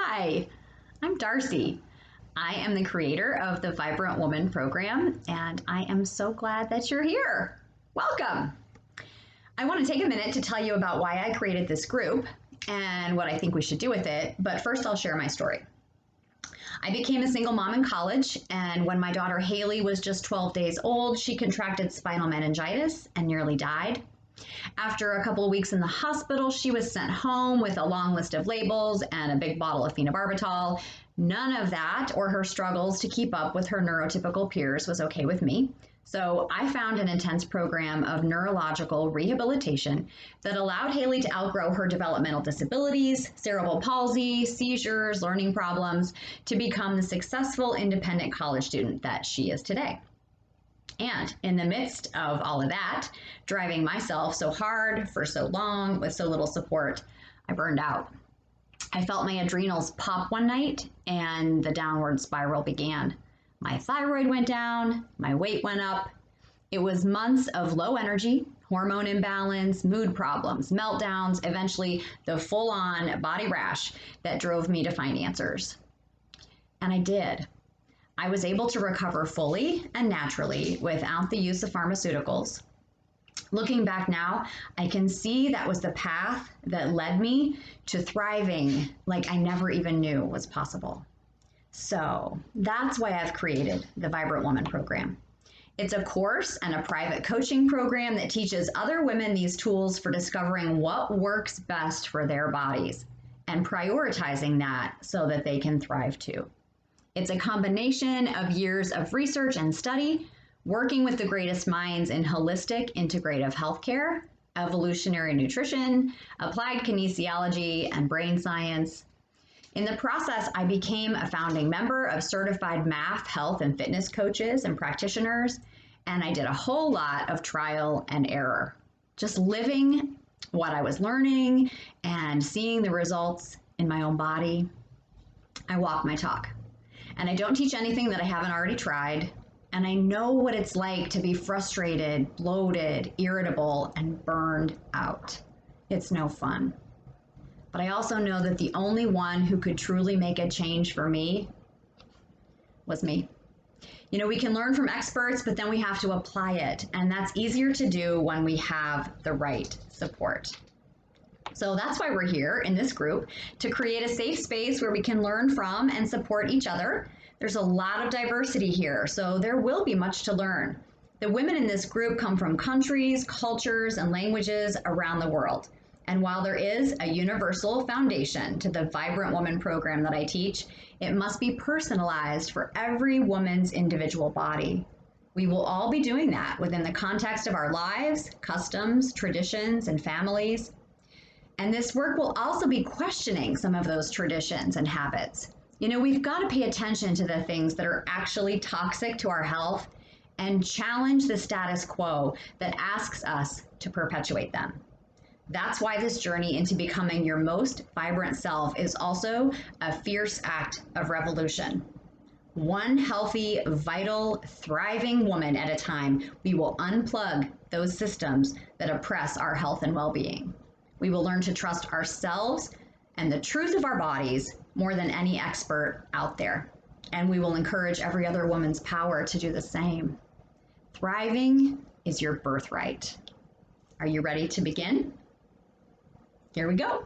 Hi, I'm Darcy. I am the creator of the Vibrant Woman program, and I am so glad that you're here. Welcome. I want to take a minute to tell you about why I created this group and what I think we should do with it, but first I'll share my story. I became a single mom in college, and when my daughter Haley was just 12 days old, she contracted spinal meningitis and nearly died. After a couple of weeks in the hospital, she was sent home with a long list of labels and a big bottle of phenobarbital. None of that or her struggles to keep up with her neurotypical peers was okay with me. So I found an intense program of neurological rehabilitation that allowed Haley to outgrow her developmental disabilities, cerebral palsy, seizures, learning problems, to become the successful independent college student that she is today. And in the midst of all of that, driving myself so hard for so long with so little support, I burned out. I felt my adrenals pop one night and the downward spiral began. My thyroid went down, my weight went up. It was months of low energy, hormone imbalance, mood problems, meltdowns, eventually the full-on body rash that drove me to find answers. And I did. I was able to recover fully and naturally without the use of pharmaceuticals. Looking back now, I can see that was the path that led me to thriving like I never even knew was possible. So that's why I've created the Vibrant Woman program. It's a course and a private coaching program that teaches other women these tools for discovering what works best for their bodies and prioritizing that so that they can thrive too. It's a combination of years of research and study, working with the greatest minds in holistic integrative healthcare, evolutionary nutrition, applied kinesiology, and brain science. In the process, I became a founding member of certified math, health, and fitness coaches and practitioners, and I did a whole lot of trial and error, just living what I was learning and seeing the results in my own body. I walk my talk. And I don't teach anything that I haven't already tried. And I know what it's like to be frustrated, bloated, irritable, and burned out. It's no fun. But I also know that the only one who could truly make a change for me was me. You know, we can learn from experts, but then we have to apply it. And that's easier to do when we have the right support. So that's why we're here in this group, to create a safe space where we can learn from and support each other. There's a lot of diversity here, so there will be much to learn. The women in this group come from countries, cultures, and languages around the world. And while there is a universal foundation to the Vibrant Woman program that I teach, it must be personalized for every woman's individual body. We will all be doing that within the context of our lives, customs, traditions, and families. And this work will also be questioning some of those traditions and habits. You know, we've got to pay attention to the things that are actually toxic to our health and challenge the status quo that asks us to perpetuate them. That's why this journey into becoming your most vibrant self is also a fierce act of revolution. One healthy, vital, thriving woman at a time, we will unplug those systems that oppress our health and well-being. We will learn to trust ourselves and the truth of our bodies more than any expert out there. And we will encourage every other woman's power to do the same. Thriving is your birthright. Are you ready to begin? Here we go.